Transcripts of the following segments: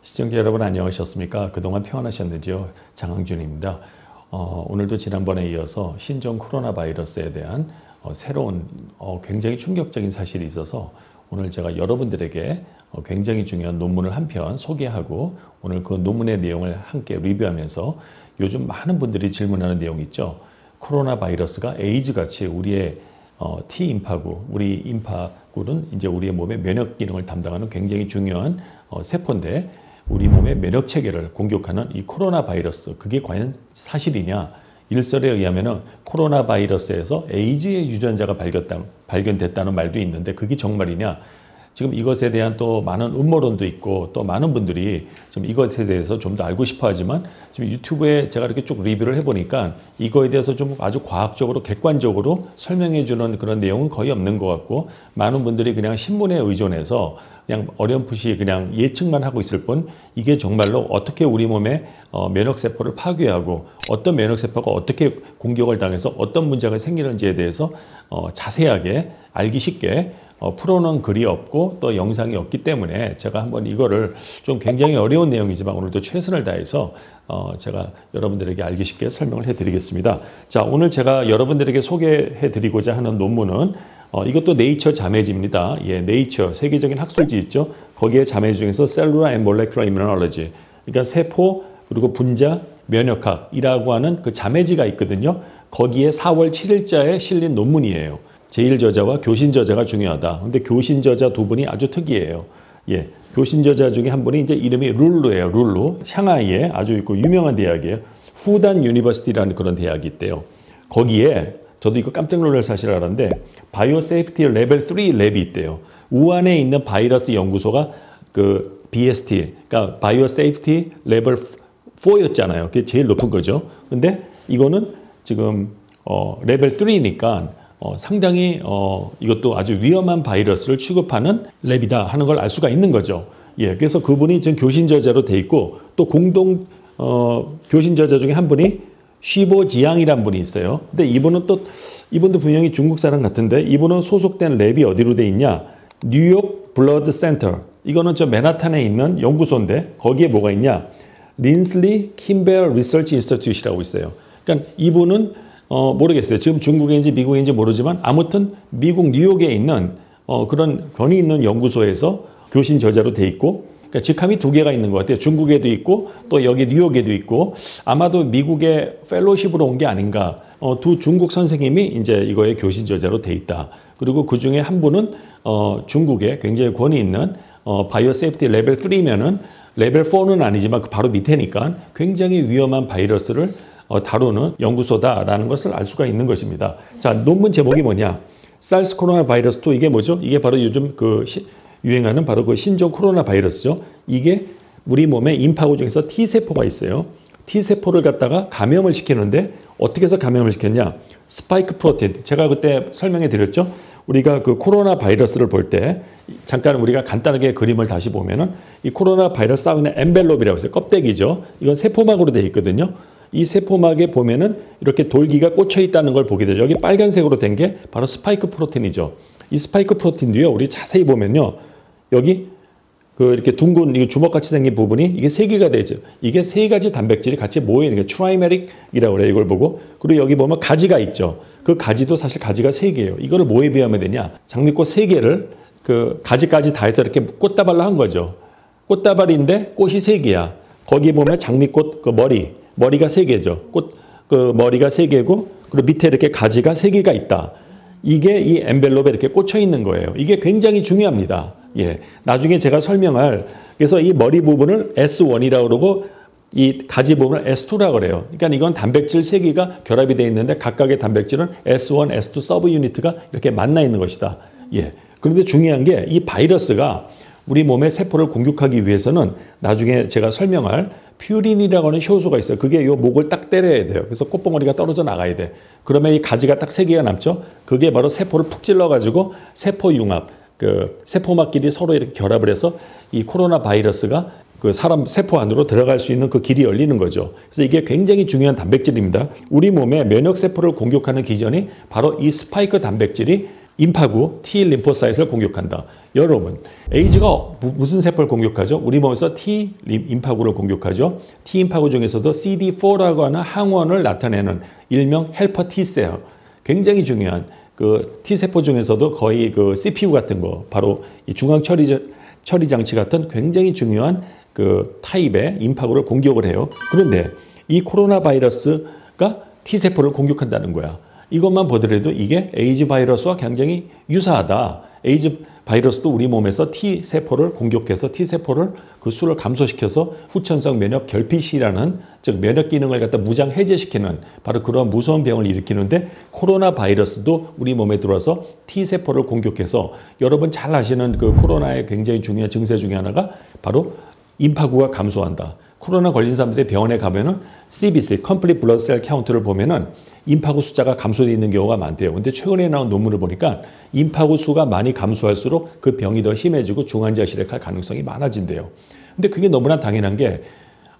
시청자 여러분 안녕하셨습니까? 그동안 평안하셨는지요? 장항준입니다. 오늘도 지난번에 이어서 신종 코로나 바이러스에 대한 새로운 굉장히 충격적인 사실이 있어서 오늘 제가 여러분들에게 굉장히 중요한 논문을 한 편 소개하고 오늘 그 논문의 내용을 함께 리뷰하면서 요즘 많은 분들이 질문하는 내용이 있죠. 코로나 바이러스가 에이즈같이 우리의 T임파구, 우리 임파구는 이제 우리의 몸의 면역 기능을 담당하는 굉장히 중요한 세포인데 우리 몸의 면역 체계를 공격하는 이 코로나 바이러스, 그게 과연 사실이냐? 일설에 의하면 코로나 바이러스에서 에이즈의 유전자가 발견됐다는 말도 있는데 그게 정말이냐? 지금 이것에 대한 또 많은 음모론도 있고 또 많은 분들이 지금 이것에 대해서 좀 더 알고 싶어 하지만 지금 유튜브에 제가 이렇게 쭉 리뷰를 해보니까 이거에 대해서 좀 아주 과학적으로 객관적으로 설명해 주는 그런 내용은 거의 없는 것 같고 많은 분들이 그냥 신문에 의존해서 그냥 어렴풋이 그냥 예측만 하고 있을 뿐 이게 정말로 어떻게 우리 몸의 면역세포를 파괴하고 어떤 면역세포가 어떻게 공격을 당해서 어떤 문제가 생기는지에 대해서 자세하게 알기 쉽게 풀어놓은 글이 없고 또 영상이 없기 때문에 제가 한번 이거를 좀 굉장히 어려운 내용이지만 오늘도 최선을 다해서 제가 여러분들에게 알기 쉽게 설명을 해드리겠습니다. 자, 오늘 제가 여러분들에게 소개해드리고자 하는 논문은 이것도 네이처 자매지입니다. 예, 네이처 세계적인 학술지 있죠. 거기에 자매지 중에서 Cellular and Molecular Immunology, 그러니까 세포 그리고 분자 면역학이라고 하는 그 자매지가 있거든요. 거기에 4월 7일자에 실린 논문이에요. 제1저자와 교신저자가 중요하다. 근데 교신저자 두 분이 아주 특이해요. 예, 교신저자 중에 한 분이 이제 이름이 룰루예요. 룰루. 샹하이에 아주 있고 유명한 대학이에요. 후단 유니버시티라는 그런 대학이 있대요. 거기에 저도 이거 깜짝 놀랄 사실 알았는데 바이오 세이프티 레벨 3 랩이 있대요. 우한에 있는 바이러스 연구소가 그 BST, 그러니까 바이오 세이프티 레벨 4였잖아요. 그게 제일 높은 거죠. 근데 이거는 지금 레벨 3니까 상당히 이것도 아주 위험한 바이러스를 취급하는 랩이다 하는 걸 알 수가 있는 거죠. 예, 그래서 그분이 지금 교신저자로 돼 있고 또 공동 교신저자 중에 한 분이 쉬보 지양이란 분이 있어요. 근데 이분도 분명히 중국 사람 같은데 이분은 소속된 랩이 어디로 돼 있냐? 뉴욕 블러드 센터. 이거는 저 맨하탄에 있는 연구소인데 거기에 뭐가 있냐? 린슬리 킴벨 리서치 인스티튜트라고 있어요. 그러니까 이분은 모르겠어요. 지금 중국인지 미국인지 모르지만 아무튼 미국 뉴욕에 있는 그런 권위 있는 연구소에서 교신 저자로 돼 있고 그러니까 직함이 두 개가 있는 것 같아요. 중국에도 있고 또 여기 뉴욕에도 있고 아마도 미국의 펠로십으로 온 게 아닌가. 두 중국 선생님이 이제 이거에 교신 저자로 돼 있다. 그리고 그 중에 한 분은 중국에 굉장히 권위 있는 바이오 세이프티 레벨 3면은 레벨 4는 아니지만 그 바로 밑에니까 굉장히 위험한 바이러스를 다루는 연구소다라는 것을 알 수가 있는 것입니다. 자, 논문 제목이 뭐냐? SARS 코로나 바이러스 2 이게 뭐죠? 이게 바로 요즘 유행하는 바로 그 신종 코로나 바이러스죠. 이게 우리 몸의 임파구 중에서 T세포가 있어요. T세포를 갖다가 감염을 시키는데 어떻게 해서 감염을 시켰냐? 스파이크 프로틴. 제가 그때 설명해 드렸죠. 우리가 그 코로나 바이러스를 볼 때 잠깐 우리가 간단하게 그림을 다시 보면은 이 코로나 바이러스 안에 엔벨롭이라고 있어요. 껍데기죠. 이건 세포막으로 되어 있거든요. 이 세포막에 보면은 이렇게 돌기가 꽂혀 있다는 걸 보게 돼요. 여기 빨간색으로 된 게 바로 스파이크 프로틴이죠. 이 스파이크 프로틴도요, 우리 자세히 보면요, 여기 이렇게 둥근 이 주먹같이 생긴 부분이 이게 세 개가 되죠. 이게 세 가지 단백질이 같이 모여 있는 게 트라이메릭이라고 그래요. 이걸 보고 그리고 여기 보면 가지가 있죠. 그 가지도 사실 가지가 세 개예요. 이거를 뭐에 비하면 되냐? 장미꽃 세 개를 그 가지까지 다 해서 이렇게 꽃다발로 한 거죠. 꽃다발인데 꽃이 세 개야. 거기 보면 장미꽃 그 머리가 세 개죠. 머리가 세 개고, 그리고 밑에 이렇게 가지가 세 개가 있다. 이게 이 엔벨롭에 이렇게 꽂혀 있는 거예요. 이게 굉장히 중요합니다. 예. 나중에 제가 설명할, 그래서 이 머리 부분을 S1이라고 그러고, 이 가지 부분을 S2라고 그래요. 그러니까 이건 단백질 세 개가 결합이 되어 있는데, 각각의 단백질은 S1, S2 서브 유니트가 이렇게 만나 있는 것이다. 예. 그런데 중요한 게 이 바이러스가 우리 몸의 세포를 공격하기 위해서는 나중에 제가 설명할 퓨린이라고 하는 효소가 있어요. 그게 요 목을 딱 때려야 돼요. 그래서 콧봉오리가 떨어져 나가야 돼. 그러면 이 가지가 딱 세 개가 남죠. 그게 바로 세포를 푹 찔러가지고 세포 융합, 그 세포막끼리 서로 이렇게 결합을 해서 이 코로나 바이러스가 그 사람 세포 안으로 들어갈 수 있는 그 길이 열리는 거죠. 그래서 이게 굉장히 중요한 단백질입니다. 우리 몸의 면역 세포를 공격하는 기전이 바로 이 스파이크 단백질이 임파구 T 림포사이트를 공격한다. 여러분, 에이즈가 무슨 세포를 공격하죠? 우리 몸에서 T 임파구를 공격하죠. T 임파구 중에서도 CD4라고 하는 항원을 나타내는 일명 헬퍼 T셀, 굉장히 중요한 그 T세포 중에서도 거의 그 CPU 같은 거, 바로 이 중앙 처리 장치 같은 굉장히 중요한 그 타입의 임파구를 공격을 해요. 그런데 이 코로나 바이러스가 T세포를 공격한다는 거야. 이것만 보더라도 이게 에이즈 바이러스와 굉장히 유사하다. 에이즈 바이러스도 우리 몸에서 T세포를 공격해서 T세포를 그 수를 감소시켜서 후천성 면역 결핍이라는, 즉 면역 기능을 갖다 무장 해제시키는 바로 그런 무서운 병을 일으키는데, 코로나 바이러스도 우리 몸에 들어와서 T세포를 공격해서, 여러분 잘 아시는 그 코로나의 굉장히 중요한 증세 중에 하나가 바로 임파구가 감소한다. 코로나 걸린 사람들이 병원에 가면은 CBC, Complete Blood Cell Count를 보면은 임파구 숫자가 감소되어 있는 경우가 많대요. 근데 최근에 나온 논문을 보니까 임파구 수가 많이 감소할수록 그 병이 더 심해지고 중환자실에 갈 가능성이 많아진대요. 근데 그게 너무나 당연한 게,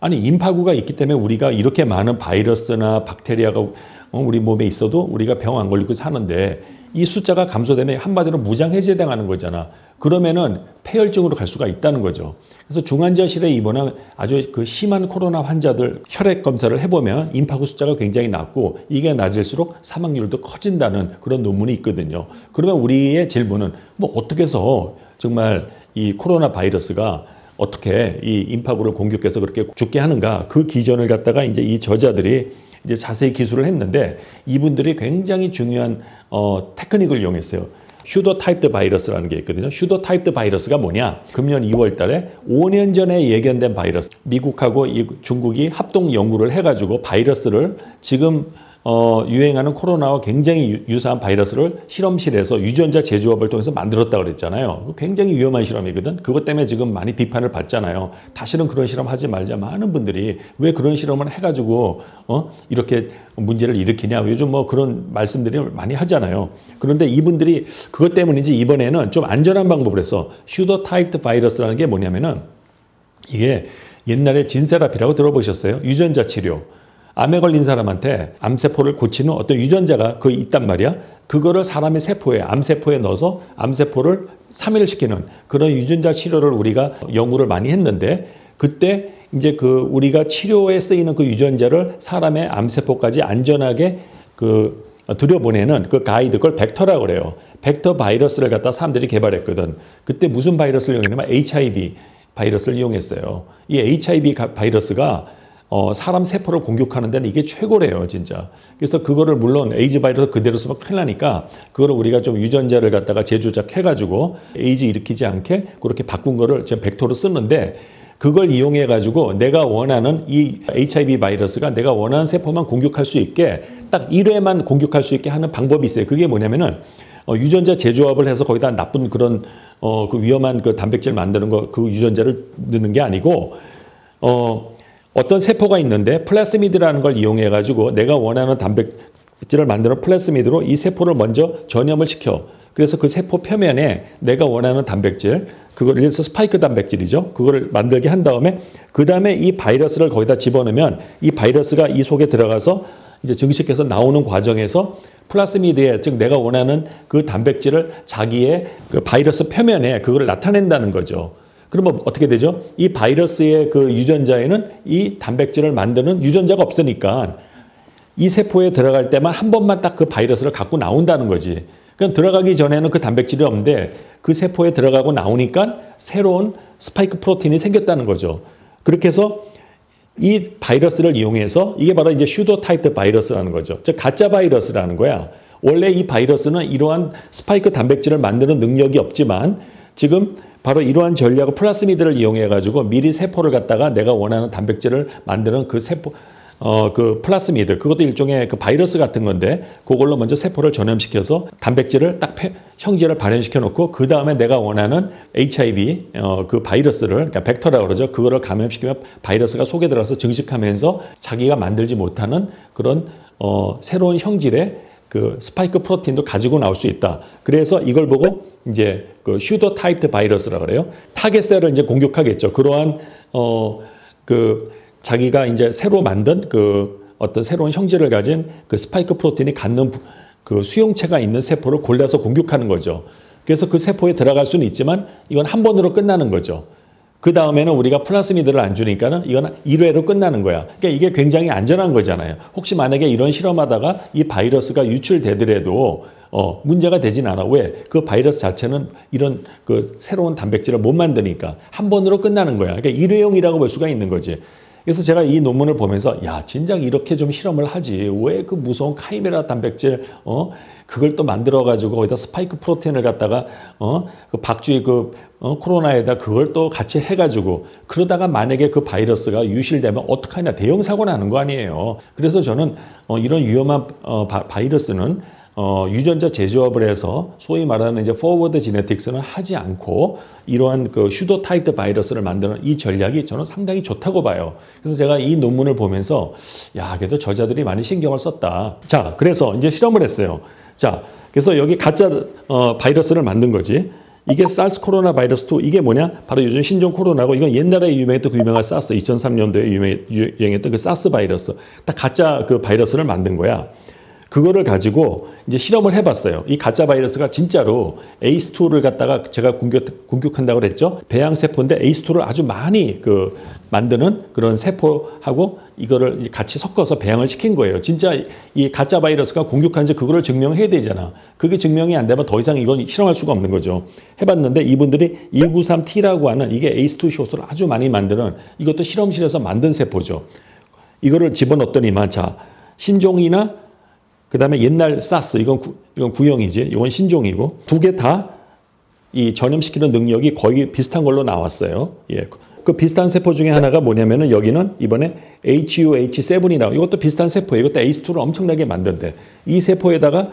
아니 임파구가 있기 때문에 우리가 이렇게 많은 바이러스나 박테리아가 우리 몸에 있어도 우리가 병 안 걸리고 사는데, 이 숫자가 감소되면 한마디로 무장 해제당하는 거잖아. 그러면은 폐혈증으로 갈 수가 있다는 거죠. 그래서 중환자실에 입원한 아주 그 심한 코로나 환자들 혈액 검사를 해보면 임파구 숫자가 굉장히 낮고, 이게 낮을수록 사망률도 커진다는 그런 논문이 있거든요. 그러면 우리의 질문은 뭐 어떻게 해서 정말 이 코로나 바이러스가 어떻게 이 임파구를 공격해서 그렇게 죽게 하는가? 그 기전을 갖다가 이제 이 저자들이 이제 자세히 기술을 했는데, 이분들이 굉장히 중요한 테크닉을 이용했어요. 슈더 타입드 바이러스라는 게 있거든요. 슈더 타입드 바이러스가 뭐냐? 금년 2월 달에 5년 전에 예견된 바이러스. 미국하고 중국이 합동 연구를 해가지고 바이러스를 지금 유행하는 코로나와 굉장히 유사한 바이러스를 실험실에서 유전자 제조업을 통해서 만들었다고 그랬잖아요. 굉장히 위험한 실험이거든. 그것 때문에 지금 많이 비판을 받잖아요. 다시는 그런 실험 하지 말자. 많은 분들이 왜 그런 실험을 해가지고 이렇게 문제를 일으키냐. 요즘 뭐 그런 말씀들이 많이 하잖아요. 그런데 이분들이 그것 때문인지 이번에는 좀 안전한 방법을 해서 슈더 타입드 바이러스라는 게 뭐냐면은, 이게 옛날에 진세라피라고 들어보셨어요? 유전자 치료. 암에 걸린 사람한테 암세포를 고치는 어떤 유전자가 거기 있단 말이야. 그거를 사람의 세포에, 암세포에 넣어서 암세포를 사멸시키는 그런 유전자 치료를 우리가 연구를 많이 했는데, 그때 이제 그 우리가 치료에 쓰이는 그 유전자를 사람의 암세포까지 안전하게 그 들여보내는 그 가이드, 그걸 벡터라고 그래요. 벡터 바이러스를 갖다 사람들이 개발했거든. 그때 무슨 바이러스를 이용했냐면 HIV 바이러스를 이용했어요. 이 HIV 바이러스가 사람 세포를 공격하는 데는 이게 최고래요, 진짜. 그래서 그거를 물론 에이즈 바이러스 그대로 쓰면 큰일 나니까, 그거를 우리가 좀 유전자를 갖다가 재조작해가지고 에이즈 일으키지 않게 그렇게 바꾼 거를 지금 벡터로 쓰는데, 그걸 이용해가지고 내가 원하는 이 HIV 바이러스가 내가 원하는 세포만 공격할 수 있게 딱 1회만 공격할 수 있게 하는 방법이 있어요. 그게 뭐냐면은 유전자 재조합을 해서 거기다 나쁜 그런 그 위험한 그 단백질 만드는 거, 그 유전자를 넣는 게 아니고, 어떤 세포가 있는데 플라스미드라는 걸 이용해 가지고 내가 원하는 단백질을 만드는 플라스미드로 이 세포를 먼저 전염을 시켜. 그래서 그 세포 표면에 내가 원하는 단백질, 그걸 예를 들어서 스파이크 단백질이죠. 그거를 만들게 한 다음에, 그 다음에 이 바이러스를 거기다 집어넣으면 이 바이러스가 이 속에 들어가서 이제 증식해서 나오는 과정에서 플라스미드에, 즉 내가 원하는 그 단백질을 자기의 그 바이러스 표면에 그걸 나타낸다는 거죠. 그러면 어떻게 되죠? 이 바이러스의 그 유전자에는 이 단백질을 만드는 유전자가 없으니까 이 세포에 들어갈 때만 한 번만 딱 그 바이러스를 갖고 나온다는 거지. 그러니까 들어가기 전에는 그 단백질이 없는데 그 세포에 들어가고 나오니까 새로운 스파이크 프로틴이 생겼다는 거죠. 그렇게 해서 이 바이러스를 이용해서, 이게 바로 이제 슈더 타입드 바이러스라는 거죠. 즉 가짜 바이러스라는 거야. 원래 이 바이러스는 이러한 스파이크 단백질을 만드는 능력이 없지만, 지금 바로 이러한 전략을 플라스미드를 이용해 가지고 미리 세포를 갖다가 내가 원하는 단백질을 만드는 그 세포, 그 플라스미드, 그것도 일종의 그 바이러스 같은 건데, 그걸로 먼저 세포를 전염시켜서 단백질을 딱 형질을 발현시켜 놓고, 그 다음에 내가 원하는 HIV 그 바이러스를, 그러니까 벡터라고 그러죠. 그거를 감염시키면 바이러스가 속에 들어가서 증식하면서 자기가 만들지 못하는 그런 새로운 형질의 그 스파이크 프로틴도 가지고 나올 수 있다. 그래서 이걸 보고 이제 그 슈더 타입드 바이러스라고 그래요. 타겟셀을 이제 공격하겠죠. 그러한 그 자기가 이제 새로 만든 그 어떤 새로운 형질을 가진 그 스파이크 프로틴이 갖는 그 수용체가 있는 세포를 골라서 공격하는 거죠. 그래서 그 세포에 들어갈 수는 있지만 이건 한 번으로 끝나는 거죠. 그 다음에는 우리가 플라스미드를 안 주니까는 이건 1회로 끝나는 거야. 그러니까 이게 굉장히 안전한 거잖아요. 혹시 만약에 이런 실험하다가 이 바이러스가 유출되더라도 문제가 되진 않아. 왜? 그 바이러스 자체는 이런 그 새로운 단백질을 못 만드니까 한 번으로 끝나는 거야. 그러니까 일회용이라고 볼 수가 있는 거지. 그래서 제가 이 논문을 보면서 야, 진작 이렇게 좀 실험을 하지. 왜 그 무서운 카이메라 단백질 그걸 또 만들어 가지고 거기다 스파이크 프로테인을 갖다가 그 박쥐 코로나에다 그걸 또 같이 해 가지고 그러다가 만약에 그 바이러스가 유실되면 어떡하냐. 대형 사고 나는 거 아니에요. 그래서 저는 이런 위험한 바이러스는 유전자 재조합을 해서 소위 말하는 이제 포워드 지네틱스는 하지 않고 이러한 그 슈도 타이트 바이러스를 만드는 이 전략이 저는 상당히 좋다고 봐요. 그래서 제가 이 논문을 보면서 야, 그래도 저자들이 많이 신경을 썼다. 자, 그래서 이제 실험을 했어요. 자, 그래서 여기 가짜 바이러스를 만든 거지. 이게 사스 코로나 바이러스 2 이게 뭐냐? 바로 요즘 신종 코로나고 이건 옛날에 유명했던 그 유명한 사스 2003년도에 유행했던 그 사스 바이러스. 딱 가짜 그 바이러스를 만든 거야. 그거를 가지고 이제 실험을 해봤어요. 이 가짜 바이러스가 진짜로 ACE2를 갖다가 제가 공격한다고 그랬죠. 배양세포인데 ACE2를 아주 많이 만드는 그런 세포하고 이거를 같이 섞어서 배양을 시킨 거예요. 진짜 이 가짜 바이러스가 공격하는지 그거를 증명해야 되잖아. 그게 증명이 안 되면 더 이상 이건 실험할 수가 없는 거죠. 해봤는데 이분들이 293T라고 하는 이게 ACE2 효소를 아주 많이 만드는 이것도 실험실에서 만든 세포죠. 이거를 집어넣었더니만 자, 신종이나 그 다음에 옛날 사스, 이건 구형이지, 이건 신종이고, 두 개 다 이 전염시키는 능력이 거의 비슷한 걸로 나왔어요. 예. 그 비슷한 세포 중에 하나가 뭐냐면은 여기는 이번에 HUH7이라고, 이것도 비슷한 세포예요. 이것도 ACE2를 엄청나게 만든대. 이 세포에다가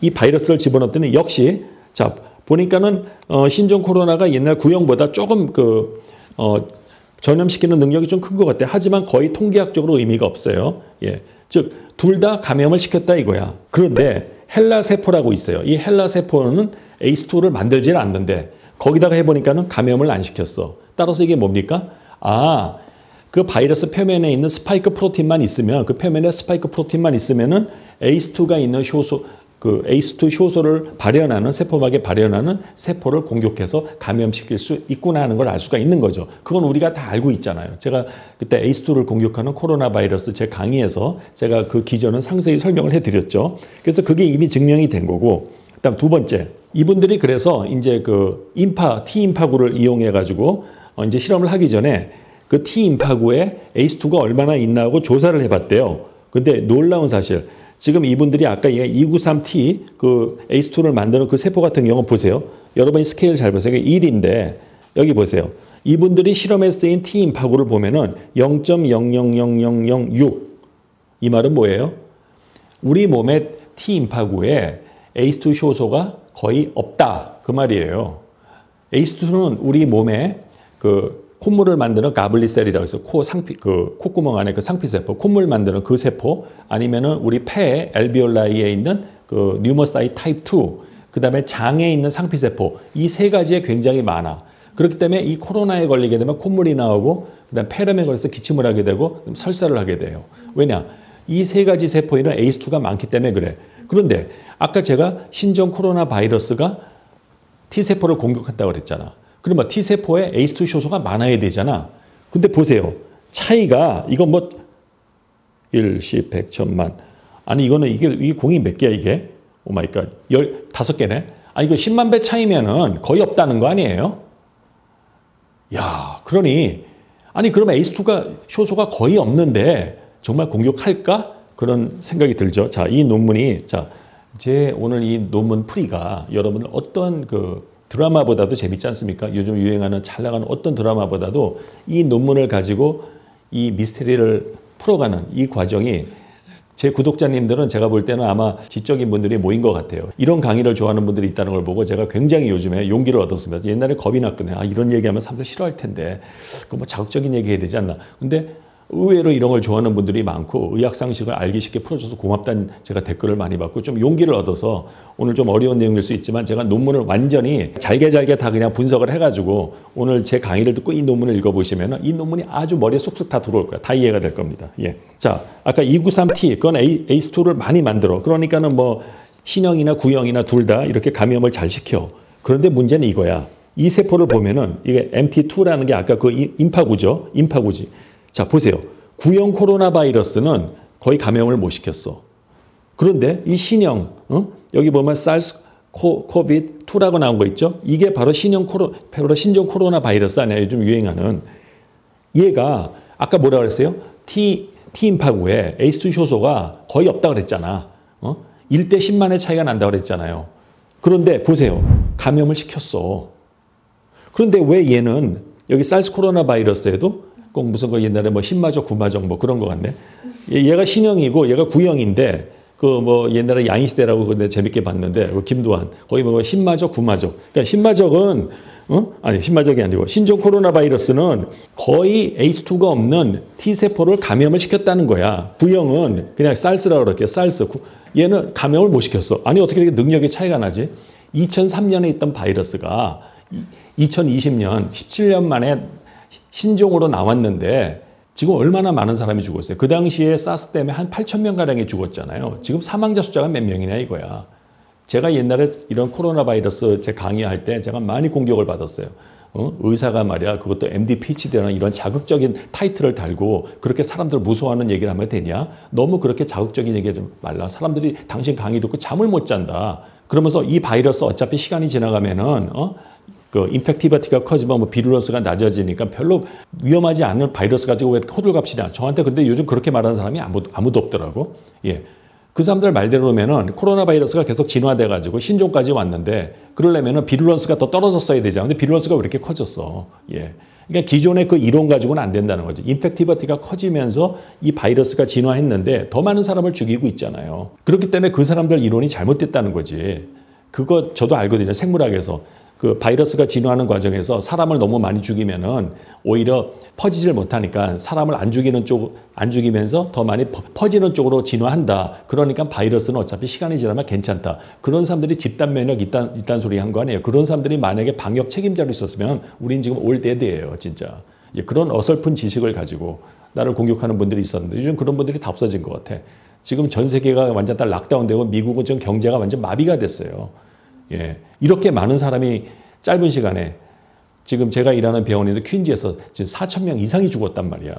이 바이러스를 집어넣었더니 역시, 자, 보니까는, 신종 코로나가 옛날 구형보다 조금 전염시키는 능력이 좀 큰 것 같아. 하지만 거의 통계학적으로 의미가 없어요. 예. 즉, 둘 다 감염을 시켰다 이거야. 그런데 헬라세포라고 있어요. 이 헬라세포는 ACE2를 만들지는 않는데 거기다가 해보니까는 감염을 안 시켰어. 따라서 이게 뭡니까? 아, 그 바이러스 표면에 있는 스파이크 프로틴만 있으면 그 표면에 스파이크 프로틴만 있으면은 ACE2가 있는 효소 그 ACE2 효소를 발현하는 세포막에 발현하는 세포를 공격해서 감염시킬 수 있구나 하는 걸 알 수가 있는 거죠. 그건 우리가 다 알고 있잖아요. 제가 그때 ACE2를 공격하는 코로나 바이러스 제 강의에서 제가 그 기전은 상세히 설명을 해드렸죠. 그래서 그게 이미 증명이 된 거고, 그다음 두 번째, 이분들이 그래서 이제 T인파구를 이용해 가지고 이제 실험을 하기 전에 그 T인파구에 ACE2가 얼마나 있나 하고 조사를 해봤대요. 근데 놀라운 사실. 지금 이분들이 아까 293T 그 ACE2를 만드는 그 세포 같은 경우 보세요. 여러분이 스케일 잘 보세요. 1인데 여기 보세요. 이분들이 실험에 쓰인 T인파구를 보면은 0.000006. 이 말은 뭐예요? 우리 몸의 T인파구에 ACE2 효소가 거의 없다. 그 말이에요. ACE2는 우리 몸에 콧물을 만드는 가블리셀이라고 해서 콧구멍 안에 그 상피세포, 콧물 만드는 그 세포, 아니면은 우리 폐 알비올라이에 있는 그 뉴머사이트 타입 2, 그 다음에 장에 있는 상피세포, 이 세 가지에 굉장히 많아. 그렇기 때문에 이 코로나에 걸리게 되면 콧물이 나오고, 그 다음에 폐렴에 걸려서 기침을 하게 되고, 설사를 하게 돼요. 왜냐? 이 세 가지 세포에는 ACE2가 많기 때문에 그래. 그런데 아까 제가 신종 코로나 바이러스가 T세포를 공격한다고 그랬잖아. 그러면 T세포에 ACE2 효소가 많아야 되잖아. 근데 보세요. 차이가, 이건 1, 10, 100, 1000만. 아니, 이게 공이 몇 개야, 이게? 오 마이 갓. 15개네? 아니, 이거 10만 배 차이면은 거의 없다는 거 아니에요? 야, 그러면 ACE2가, 효소가 거의 없는데 정말 공격할까? 그런 생각이 들죠. 자, 이 논문이, 제 오늘 이 논문 풀이가 여러분을 어떤 드라마보다도 재밌지 않습니까? 요즘 유행하는 잘 나가는 어떤 드라마보다도 이 논문을 가지고 이 미스테리를 풀어가는 이 과정이 제 구독자님들은 제가 볼 때는 아마 지적인 분들이 모인 것 같아요. 이런 강의를 좋아하는 분들이 있다는 걸 보고 제가 굉장히 요즘에 용기를 얻었습니다. 옛날에 겁이 났거든요. 아, 이런 얘기하면 사람들 싫어할 텐데. 자극적인 얘기 해야 되지 않나. 근데 의외로 이런 걸 좋아하는 분들이 많고 의학 상식을 알기 쉽게 풀어줘서 고맙다는 제가 댓글을 많이 받고 좀 용기를 얻어서 오늘 좀 어려운 내용일 수 있지만 제가 논문을 완전히 잘게 다 그냥 분석을 해가지고 오늘 제 강의를 듣고 이 논문을 읽어보시면 이 논문이 아주 머리에 쑥쑥 다 들어올 거예요. 다 이해가 될 겁니다. 예. 자, 아까 293T 그건 ACE2를 많이 만들어. 그러니까는 신형이나 구형이나 둘 다 이렇게 감염을 잘 시켜. 그런데 문제는 이거야. 이 세포를 보면은 이게 MT2라는 게 아까 그 임파구죠. 임파구지. 자, 보세요. 구형 코로나 바이러스는 거의 감염을 못 시켰어. 그런데 이 신형, 여기 보면 SARS-CoV-2라고 나온 거 있죠? 이게 바로 신종 코로나 바이러스 아니야. 요즘 유행하는. 얘가 아까 뭐라 그랬어요? T임파구에 ACE2 효소가 거의 없다 그랬잖아. 1대 10만의 차이가 난다 그랬잖아요. 그런데 보세요. 감염을 시켰어. 그런데 왜 얘는 여기 SARS 코로나 바이러스에도 꼭 무슨 거 옛날에 뭐 신마적, 구마적 뭐 그런 거 같네. 얘가 신형이고 얘가 구형인데 그 뭐 옛날에 양인시대라고 근데 재밌게 봤는데 그 김두한 거기 뭐 신마적, 구마적. 그러니까 신마적은 아니 신마적이 아니고 신종 코로나 바이러스는 거의 ACE2가 없는 T세포를 감염을 시켰다는 거야. 구형은 그냥 SARS라고 그럴게요. SARS. 얘는 감염을 못 시켰어. 아니 어떻게 이렇게 능력의 차이가 나지? 2003년에 있던 바이러스가 2020년 17년 만에 신종으로 나왔는데 지금 얼마나 많은 사람이 죽었어요. 그 당시에 사스 때문에 한 8,000명가량이 죽었잖아요. 지금 사망자 숫자가 몇 명이냐 이거야. 제가 옛날에 이런 코로나 바이러스 제 강의할 때 제가 많이 공격을 받았어요. 의사가 말이야 그것도 MD, PhD라는 이런 자극적인 타이틀을 달고 그렇게 사람들 무서워하는 얘기를 하면 되냐? 너무 그렇게 자극적인 얘기 하지 말라. 사람들이 당신 강의 듣고 잠을 못 잔다. 그러면서 이 바이러스 어차피 시간이 지나가면은 그 인펙티비티가 커지면 뭐 비루런스가 낮아지니까 별로 위험하지 않은 바이러스 가지고 왜 호들갑시냐. 저한테 근데 요즘 그렇게 말하는 사람이 아무도 없더라고. 예. 그 사람들 말대로면은 코로나 바이러스가 계속 진화돼 가지고 신종까지 왔는데 그러려면은 비루런스가 더 떨어졌어야 되잖아. 근데 비루런스가 왜 이렇게 커졌어? 예. 그러니까 기존의 그 이론 가지고는 안 된다는 거죠. 인펙티비티가 커지면서 이 바이러스가 진화했는데 더 많은 사람을 죽이고 있잖아요. 그렇기 때문에 그 사람들 이론이 잘못됐다는 거지. 그거 저도 알거든요. 생물학에서. 그 바이러스가 진화하는 과정에서 사람을 너무 많이 죽이면은 오히려 퍼지질 못하니까 사람을 안 죽이면서 더 많이 퍼지는 쪽으로 진화한다. 그러니까 바이러스는 어차피 시간이 지나면 괜찮다. 그런 사람들이 집단 면역 있단 소리 한 거 아니에요. 그런 사람들이 만약에 방역 책임자로 있었으면 우린 지금 올데드예요, 진짜. 그런 어설픈 지식을 가지고 나를 공격하는 분들이 있었는데 요즘 그런 분들이 다 없어진 것 같아. 지금 전 세계가 완전 다 락다운되고 미국은 지금 경제가 완전 마비가 됐어요. 예, 이렇게 많은 사람이 짧은 시간에 지금 제가 일하는 병원에도 퀸즈에서 지금 4,000명 이상이 죽었단 말이야.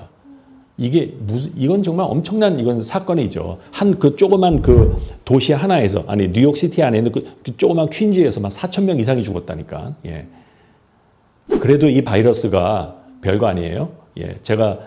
이건 정말 엄청난 이건 사건이죠. 한 그 조그만 그 도시 하나에서 아니 뉴욕시티 안에 있는 그 조그만 퀸즈에서만 4,000명 이상이 죽었다니까. 예. 그래도 이 바이러스가 별거 아니에요. 예, 제가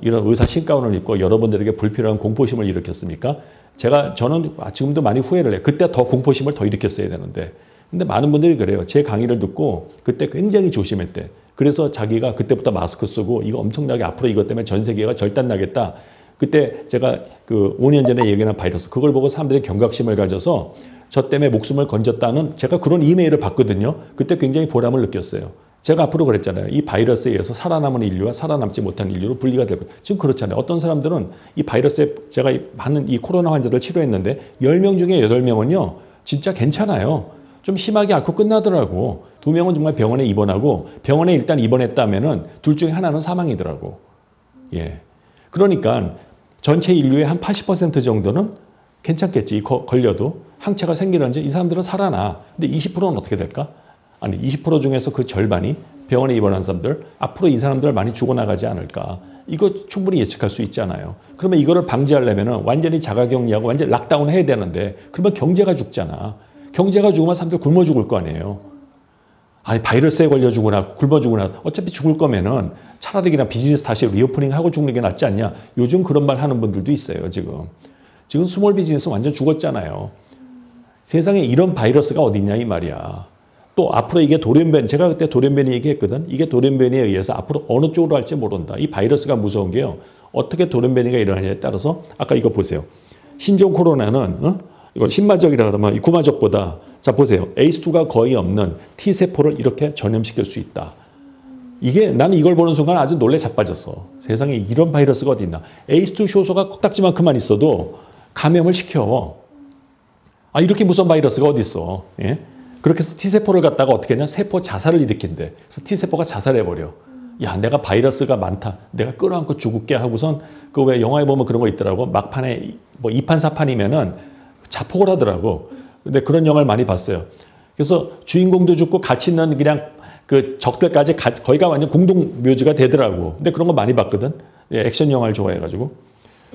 이런 의사 신가운을 입고 여러분들에게 불필요한 공포심을 일으켰습니까? 저는 지금도 많이 후회를 해요. 그때 더 공포심을 더 일으켰어야 되는데. 근데 많은 분들이 그래요. 제 강의를 듣고 그때 굉장히 조심했대. 그래서 자기가 그때부터 마스크 쓰고 이거 엄청나게 앞으로 이것 때문에 전 세계가 절단나겠다. 그때 제가 그 5년 전에 얘기한 바이러스 그걸 보고 사람들이 경각심을 가져서 저 때문에 목숨을 건졌다는 제가 그런 이메일을 받거든요. 그때 굉장히 보람을 느꼈어요. 제가 앞으로 그랬잖아요. 이 바이러스에 의해서 살아남은 인류와 살아남지 못한 인류로 분리가 되고 지금 그렇잖아요. 어떤 사람들은 이 바이러스에 제가 많은 이 코로나 환자들 치료했는데 10명 중에 8명은요. 진짜 괜찮아요. 좀 심하게 앓고 끝나더라고. 2명은 정말 병원에 입원하고 병원에 일단 입원했다면은 둘 중에 하나는 사망이더라고. 예. 그러니까 전체 인류의 한 80% 정도는 괜찮겠지. 걸려도 항체가 생기는지 이 사람들은 살아나. 근데 20%는 어떻게 될까? 아니 20% 중에서 그 절반이 병원에 입원한 사람들 앞으로 이 사람들 많이 죽어나가지 않을까. 이거 충분히 예측할 수 있잖아요. 그러면 이거를 방지하려면 완전히 자가격리하고 완전히 락다운 해야 되는데 그러면 경제가 죽잖아. 경제가 죽으면 사람들 굶어 죽을 거 아니에요. 아니 바이러스에 걸려 죽거나 굶어 죽거나 어차피 죽을 거면은 차라리 그냥 비즈니스 다시 리오프닝 하고 죽는 게 낫지 않냐. 요즘 그런 말 하는 분들도 있어요. 지금 스몰 비즈니스 완전 죽었잖아요. 세상에 이런 바이러스가 어디 있냐 이 말이야. 또 앞으로 이게 돌연변이 제가 그때 돌연변이 얘기했거든. 이게 돌연변이에 의해서 앞으로 어느 쪽으로 할지 모른다. 이 바이러스가 무서운 게요. 어떻게 돌연변이가 일어나냐에 따라서 아까 이거 보세요. 신종 코로나는 이걸 신마적이라 그러면 이 구마적보다 자 보세요. ACE2가 거의 없는 T세포를 이렇게 전염시킬 수 있다. 이게 나는 이걸 보는 순간 아주 놀래 자빠졌어. 세상에 이런 바이러스가 어디 있나. ACE2 효소가 코딱지만큼만 있어도 감염을 시켜. 아 이렇게 무서운 바이러스가 어디 있어. 예? 그렇게 해서 T세포를 갖다가 어떻게 했냐. 세포 자살을 일으킨대. 그래서 T세포가 자살해버려. 야 내가 바이러스가 많다. 내가 끌어안고 죽을게 하고선 그 왜 영화에 보면 그런 거 있더라고. 막판에 뭐 2판 4판이면은 자폭을 하더라고. 근데 그런 영화를 많이 봤어요. 그래서 주인공도 죽고 같이 있는 그냥 그 적들까지 거기가 완전 공동 묘지가 되더라고. 근데 그런 거 많이 봤거든. 예, 액션 영화를 좋아해가지고.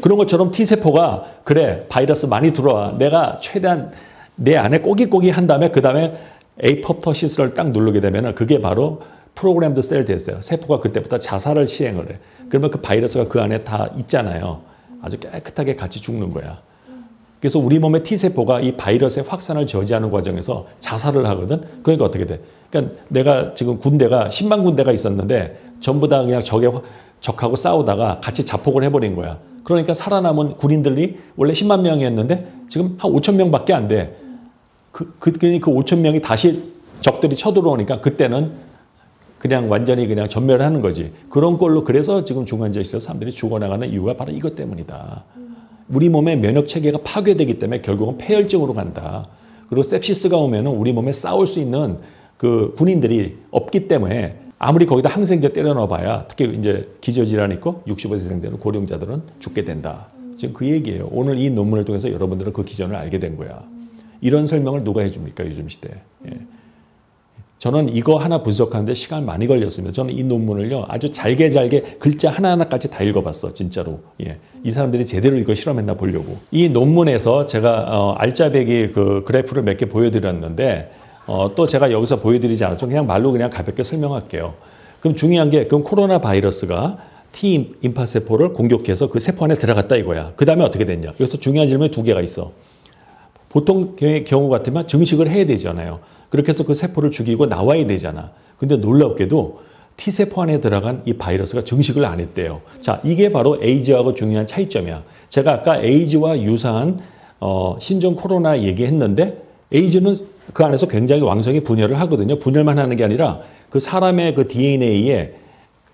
그런 것처럼 T세포가 그래 바이러스 많이 들어와. 내가 최대한 내 안에 꼬깃꼬깃 한 다음에 그 다음에 에이포프토시스를 딱 누르게 되면 그게 바로 프로그램드 셀 됐어요. 세포가 그때부터 자살을 시행을 해. 그러면 그 바이러스가 그 안에 다 있잖아요. 아주 깨끗하게 같이 죽는 거야. 그래서 우리 몸의 T세포가 이 바이러스의 확산을 저지하는 과정에서 자살을 하거든. 그러니까 어떻게 돼? 그러니까 내가 지금 군대가 10만 군대가 있었는데 전부 다 그냥 적하고 싸우다가 같이 자폭을 해버린 거야. 그러니까 살아남은 군인들이 원래 10만 명이었는데 지금 한 5천 명밖에 안 돼. 그 5천 명이 다시 적들이 쳐들어오니까 그때는 그냥 완전히 그냥 전멸을 하는 거지. 그런 걸로 그래서 지금 중환자실에서 사람들이 죽어나가는 이유가 바로 이것 때문이다. 우리 몸의 면역 체계가 파괴되기 때문에 결국은 폐혈증으로 간다. 그리고 sepsis가 오면은 우리 몸에 싸울 수 있는 그 군인들이 없기 때문에 아무리 거기다 항생제 때려 넣어봐야 특히 이제 기저질환 있고 65세 이상 되는 고령자들은 죽게 된다. 지금 그 얘기예요. 오늘 이 논문을 통해서 여러분들은 그 기전을 알게 된 거야. 이런 설명을 누가 해줍니까 요즘 시대에. 예. 저는 이거 하나 분석하는데 시간 많이 걸렸습니다. 저는 이 논문을요 아주 잘게 글자 하나하나까지 다 읽어봤어 진짜로. 예. 이 사람들이 제대로 이거 실험했나 보려고. 이 논문에서 제가 알짜배기 그 그래프를 몇 개 보여드렸는데 또 제가 여기서 보여드리지 않았죠. 그냥 말로 그냥 가볍게 설명할게요. 그럼 중요한 게 그럼 코로나 바이러스가 T 임파세포를 공격해서 그 세포 안에 들어갔다 이거야. 그 다음에 어떻게 됐냐. 여기서 중요한 질문이 두 개가 있어. 보통 경우 같으면 증식을 해야 되잖아요. 그렇게 해서 그 세포를 죽이고 나와야 되잖아. 근데 놀랍게도 T세포 안에 들어간 이 바이러스가 증식을 안 했대요. 자, 이게 바로 에이즈하고 중요한 차이점이야. 제가 아까 에이즈와 유사한 신종 코로나 얘기했는데 에이즈는 그 안에서 굉장히 왕성히 분열을 하거든요. 분열만 하는 게 아니라 그 사람의 그 DNA에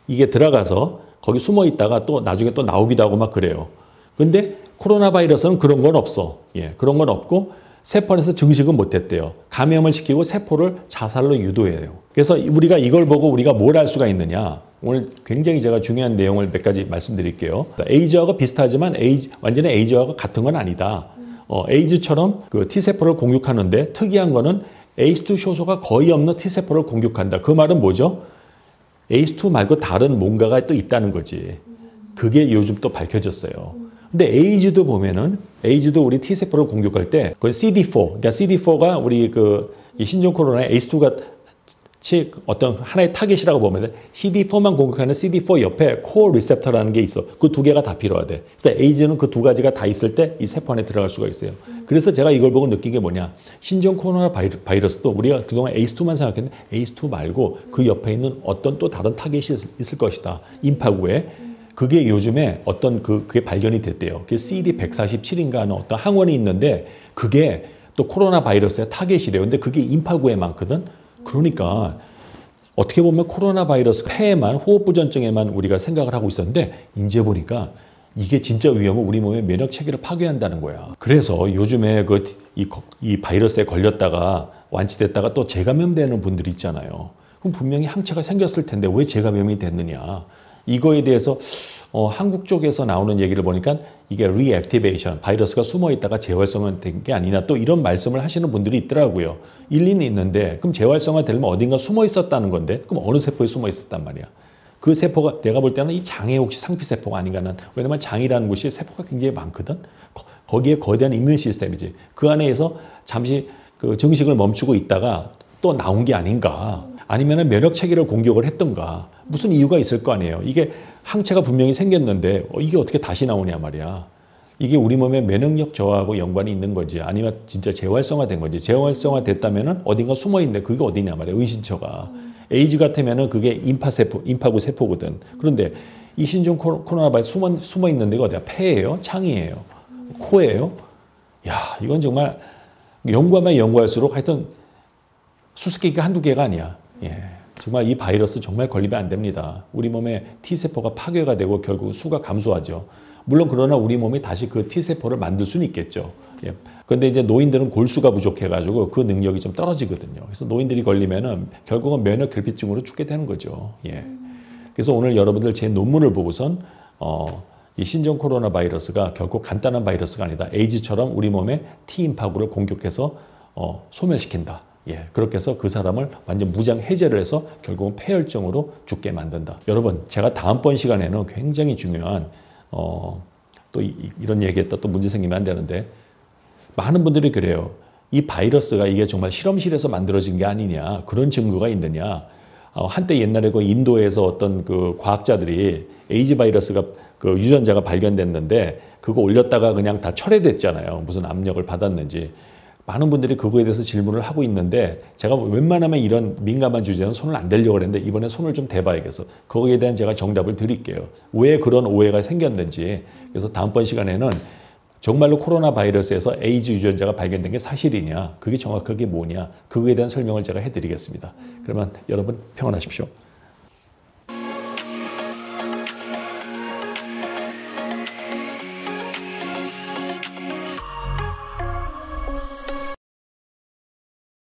이게 들어가서 거기 숨어 있다가 또 나중에 또 나오기도 하고 막 그래요. 근데 코로나 바이러스는 그런 건 없어. 예, 그런 건 없고 세포 안에서 증식은 못했대요. 감염을 시키고 세포를 자살로 유도해요. 그래서 우리가 이걸 보고 우리가 뭘 알 수가 있느냐. 오늘 굉장히 제가 중요한 내용을 몇 가지 말씀드릴게요. 에이즈하고 비슷하지만 완전히 에이즈하고 같은 건 아니다. 에이즈처럼 그 T세포를 공격하는데 특이한 거는 ACE2 효소가 거의 없는 T세포를 공격한다. 그 말은 뭐죠? ACE2 말고 다른 뭔가가 또 있다는 거지. 그게 요즘 또 밝혀졌어요. 근데 에이즈도 보면은 에이즈도 우리 T세포를 공격할 때 그 CD4, 그러니까 CD4가 우리 이 신종 코로나의 ACE2가 어떤 하나의 타겟이라고 보면 돼. CD4만 공격하는 CD4 옆에 코어 리셉터라는 게 있어. 그 두 개가 다 필요하대. 그래서 에이즈는 그 두 가지가 다 있을 때 이 세포 안에 들어갈 수가 있어요. 그래서 제가 이걸 보고 느낀 게 뭐냐. 신종 코로나 바이러스도 우리가 그동안 ACE2만 생각했는데 ACE2 말고 그 옆에 있는 어떤 또 다른 타겟이 있을 것이다. 임파구에. 그게 요즘에 어떤 그게 발견이 됐대요. 그게 CD147인가 하는 어떤 항원이 있는데 그게 또 코로나 바이러스의 타겟이래요. 근데 그게 임파구에 많거든. 그러니까 어떻게 보면 코로나 바이러스 폐에만 호흡부전증에만 우리가 생각을 하고 있었는데 이제 보니까 이게 진짜 위험은 우리 몸의 면역 체계를 파괴한다는 거야. 그래서 요즘에 이 바이러스에 걸렸다가 완치됐다가 또 재감염되는 분들이 있잖아요. 그럼 분명히 항체가 생겼을 텐데 왜 재감염이 됐느냐. 이거에 대해서 한국 쪽에서 나오는 얘기를 보니까 이게 리액티베이션, 바이러스가 숨어 있다가 재활성화 된 게 아니냐 또 이런 말씀을 하시는 분들이 있더라고요. 일리는 있는데 그럼 재활성화 되려면 어딘가 숨어 있었다는 건데 그럼 어느 세포에 숨어 있었단 말이야. 그 세포가 내가 볼 때는 이 장에 혹시 상피세포가 아닌가는 왜냐면 장이라는 곳이 세포가 굉장히 많거든. 거기에 거대한 이뮤 시스템이지. 그 안에서 잠시 그 증식을 멈추고 있다가 또 나온 게 아닌가. 아니면 면역 체계를 공격을 했던가. 무슨 이유가 있을 거 아니에요. 이게 항체가 분명히 생겼는데 이게 어떻게 다시 나오냐 말이야. 이게 우리 몸의 면역력 저하하고 연관이 있는 건지 아니면 진짜 재활성화된 건지. 재활성화 됐다면 어딘가 숨어 있는데 그게 어디냐 말이야. 은신처가. 에이즈 같으면 그게 임파구 세포거든. 그런데 이 신종 코로나 바이러스 숨어 있는 데가 어디야? 폐예요? 창이에요? 코예요? 야, 이건 정말 연구하면 연구할수록 하여튼 수수께끼가 한두 개가 아니야. 예. 정말 이 바이러스 정말 걸리면 안 됩니다. 우리 몸에 T세포가 파괴가 되고 결국 수가 감소하죠. 물론 그러나 우리 몸이 다시 그 T세포를 만들 수는 있겠죠. 예. 그런데 이제 노인들은 골수가 부족해가지고 그 능력이 좀 떨어지거든요. 그래서 노인들이 걸리면은 결국은 면역 결핍증으로 죽게 되는 거죠. 예. 그래서 오늘 여러분들 제 논문을 보고선 이 신종 코로나 바이러스가 결코 간단한 바이러스가 아니다. 에이즈처럼 우리 몸에 T 임파구를 공격해서 소멸시킨다. 예, 그렇게 해서 그 사람을 완전 무장 해제를 해서 결국은 폐혈증으로 죽게 만든다. 여러분, 제가 다음번 시간에는 굉장히 중요한 또 이런 얘기했다 또 문제 생기면 안 되는데, 많은 분들이 그래요. 이 바이러스가 이게 정말 실험실에서 만들어진 게 아니냐, 그런 증거가 있느냐. 한때 옛날에 그 인도에서 어떤 그 과학자들이 에이즈 바이러스가 그 유전자가 발견됐는데 그거 올렸다가 그냥 다 철회됐잖아요. 무슨 압력을 받았는지. 많은 분들이 그거에 대해서 질문을 하고 있는데, 제가 웬만하면 이런 민감한 주제는 손을 안 대려고 그랬는데 이번에 손을 좀 대봐야겠어. 거기에 대한 제가 정답을 드릴게요. 왜 그런 오해가 생겼는지. 그래서 다음번 시간에는 정말로 코로나 바이러스에서 에이즈 유전자가 발견된 게 사실이냐, 그게 정확하게 뭐냐, 그거에 대한 설명을 제가 해드리겠습니다. 그러면 여러분 평안하십시오.